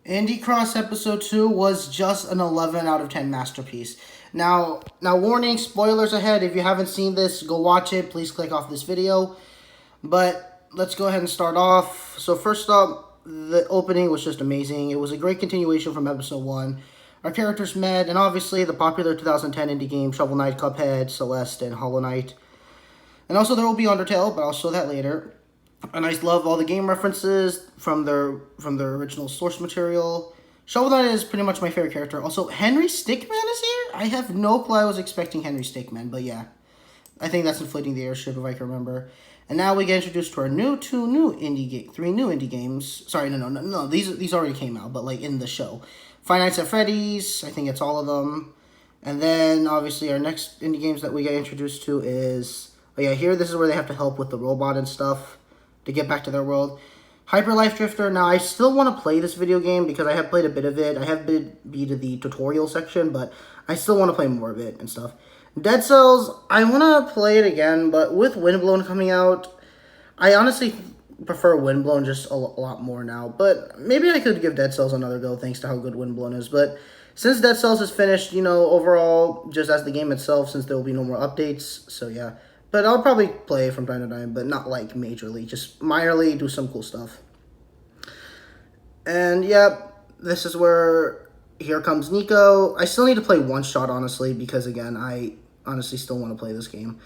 Indie Cross Episode 2 was just an 11 out of 10 masterpiece. Now, warning, spoilers ahead. If you haven't seen this, go watch it. Please click off this video. But let's go ahead and start off. So first up, the opening was just amazing. It was a great continuation from Episode 1. Our characters met, and obviously the popular 2010 indie game Shovel Knight, Cuphead, Celeste, and Hollow Knight. And also there will be Undertale, but I'll show that later. And I love all the game references from their original source material. Shovel Knight is pretty much my favorite character. Also, Henry Stickmin is here? I have no clue I was expecting Henry Stickmin, but yeah. I think that's inflating the airship if I can remember. And now we get introduced to our three new indie games. Sorry, no. These already came out, but like in the show. Five Nights at Freddy's, I think it's all of them. And then obviously our next indie games that we get introduced to is, oh yeah, here this is where they have to help with the robot and stuff to get back to their world. Hyper Life Drifter. Now, I still want to play this video game because I have played a bit of it. I have beat the tutorial section, but I still want to play more of it and stuff. Dead Cells, I want to play it again, but with Windblown coming out, I honestly prefer Windblown just a lot more now. But maybe I could give Dead Cells another go thanks to how good Windblown is. But since Dead Cells is finished, overall, just as the game itself, since there will be no more updates, so yeah. But I'll probably play from time to time, but not like majorly. Just minorly do some cool stuff. And yeah, this is where Here Comes Nico. I still need to play One Shot, honestly, because again, I honestly still want to play this game.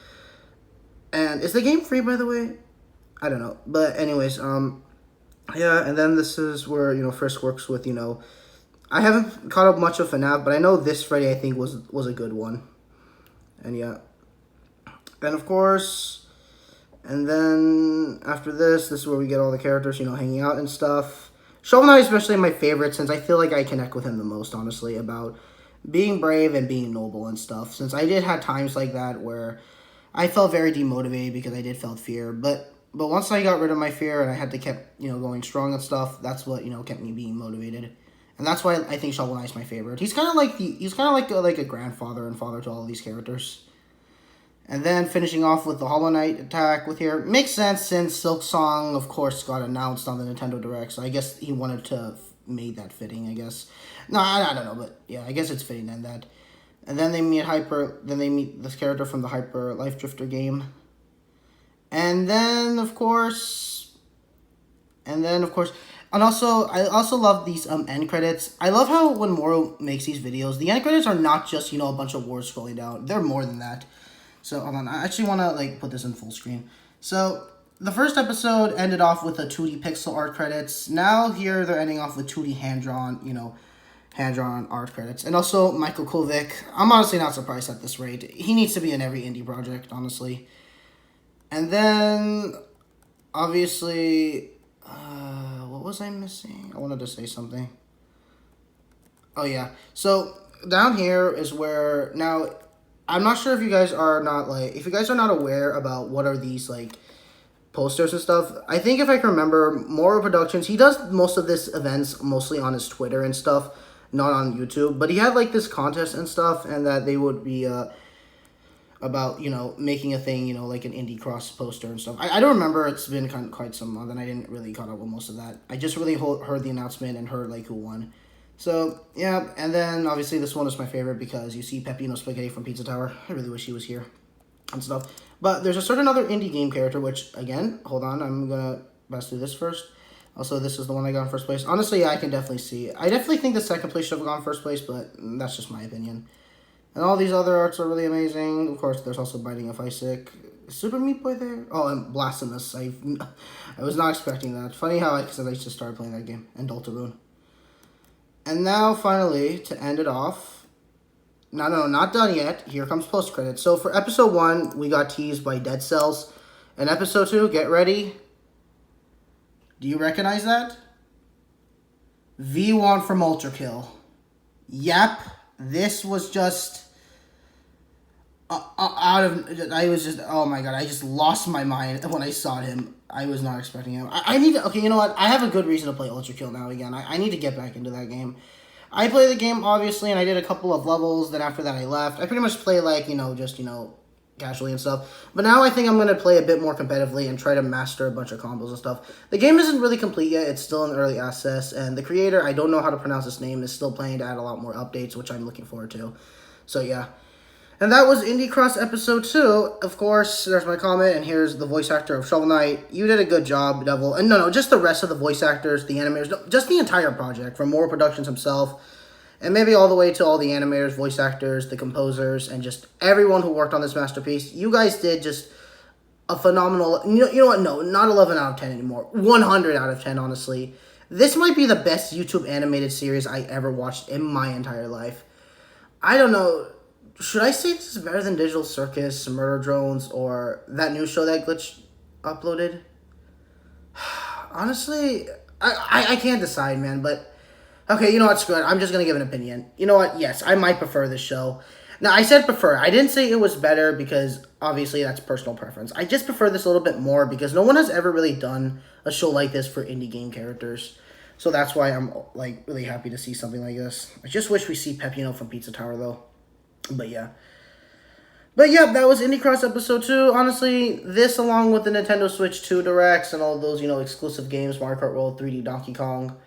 And is the game free, by the way? I don't know. But anyways, yeah, and then this is where, Frisk works with, I haven't caught up much of FNAF, but I know this Freddy, I think, was a good one. And yeah. And of course, and then after this is where we get all the characters, hanging out and stuff. Shovel Knight is especially my favorite since I feel like I connect with him the most, honestly, about being brave and being noble and stuff. Since I did have times like that where I felt very demotivated because I did felt fear. But once I got rid of my fear and I had to keep, going strong and stuff, that's what, kept me being motivated. And that's why I think Shovel Knight's my favorite. He's kind of like a grandfather and father to all of these characters. And then finishing off with the Hollow Knight attack with here. Makes sense since Silk Song, of course, got announced on the Nintendo Direct. So I guess he wanted to make that fitting, I guess. No, I don't know, but yeah, I guess it's fitting then that. And then they meet this character from the Hyper Life Drifter game. And then, of course, and also, I also love these end credits. I love how when Moro makes these videos, the end credits are not just, a bunch of words scrolling down. They're more than that. So, hold on. I actually want to, put this in full screen. So, the first episode ended off with the 2D pixel art credits. Now, here, they're ending off with 2D hand-drawn, hand-drawn art credits. And also, Michael Kovic. I'm honestly not surprised at this rate. He needs to be in every indie project, honestly. And then, obviously, what was I missing? I wanted to say something. Oh, yeah. So, down here is where, now, I'm not sure if you guys are not aware about what are these, posters and stuff. I think if I can remember, Moro Productions, he does most of this events mostly on his Twitter and stuff, not on YouTube. But he had, this contest and stuff, and that they would be, about, making a thing, like an Indie Cross poster and stuff. I don't remember. It's been quite some month, and I didn't really caught up with most of that. I just really heard the announcement and heard, who won. So, yeah, and then, obviously, this one is my favorite because you see Peppino Spaghetti from Pizza Tower. I really wish he was here and stuff. But there's a certain other indie game character, which, again, hold on, I'm going to best do this first. Also, this is the one I got in first place. Honestly, yeah, I can definitely see it. I definitely think the second place should have gone first place, but that's just my opinion. And all these other arts are really amazing. Of course, there's also Binding of Isaac. Is Super Meat Boy there? Oh, and Blasphemous. I was not expecting that. Funny how I just started playing that game. And Deltarune. And now, finally, to end it off, no, not done yet. Here comes post-credits. So for episode 1, we got teased by Dead Cells. And episode 2, get ready. Do you recognize that? V1 from Ultra Kill. Yep, this was just oh my god, I just lost my mind when I saw him. I was not expecting him. I need to, okay, you know what? I have a good reason to play Ultra Kill now again. I need to get back into that game. I played the game, obviously, and I did a couple of levels. Then after that, I left. I pretty much play, casually and stuff. But now I think I'm going to play a bit more competitively and try to master a bunch of combos and stuff. The game isn't really complete yet. It's still in early access. And the creator, I don't know how to pronounce his name, is still planning to add a lot more updates, which I'm looking forward to. So, yeah. And that was Indie Cross Episode 2. Of course, there's my comment, and here's the voice actor of Shovel Knight. You did a good job, Devil. And no, just the rest of the voice actors, the animators, no, just the entire project, from Moro Productions himself, and maybe all the way to all the animators, voice actors, the composers, and just everyone who worked on this masterpiece. You guys did just a phenomenal... You know what? No, not 11 out of 10 anymore. 100 out of 10, honestly. This might be the best YouTube animated series I ever watched in my entire life. I don't know... Should I say this is better than Digital Circus, Murder Drones, or that new show that Glitch uploaded? Honestly, I can't decide, man, but... Okay, you know what, screw it. I'm just going to give an opinion. You know what, yes, I might prefer this show. Now, I said prefer. I didn't say it was better because, obviously, that's personal preference. I just prefer this a little bit more because no one has ever really done a show like this for indie game characters. So that's why I'm, like, really happy to see something like this. I just wish we see Pepino from Pizza Tower, though. But yeah. But yeah, that was Indie Cross Episode 2. Honestly, this along with the Nintendo Switch 2 Directs and all those, exclusive games, Mario Kart World, 3D Donkey Kong,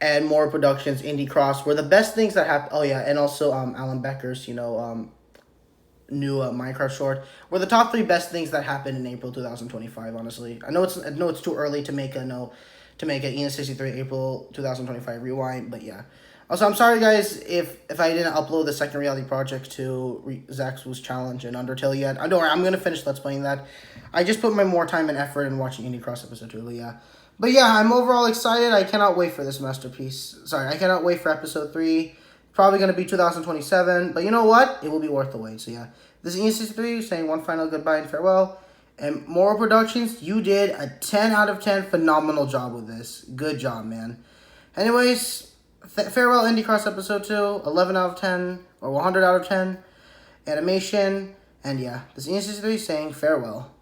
and Moro Productions, Indie Cross, were the best things that happened. Oh yeah, and also Alan Becker's, new Minecraft short, were the top 3 best things that happened in April 2025, honestly. I know it's too early to make an EN63 April 2025 rewind, but yeah. Also, I'm sorry, guys, if I didn't upload the second reality project to Zach's Woo's Challenge and Undertale yet. Don't worry, I'm going to finish Let's Playing that. I just put my more time and effort in watching Indie Cross Episode 2, but yeah. But yeah, I'm overall excited. I cannot wait for this masterpiece. Sorry, I cannot wait for Episode 3. Probably going to be 2027, but you know what? It will be worth the wait, so yeah. This is EN63 saying one final goodbye and farewell. And Moro Productions, you did a 10 out of 10 phenomenal job with this. Good job, man. Anyways... farewell, Indie Cross Episode 2, 11 out of 10, or 100 out of 10, animation, and yeah, this is EN63 saying farewell.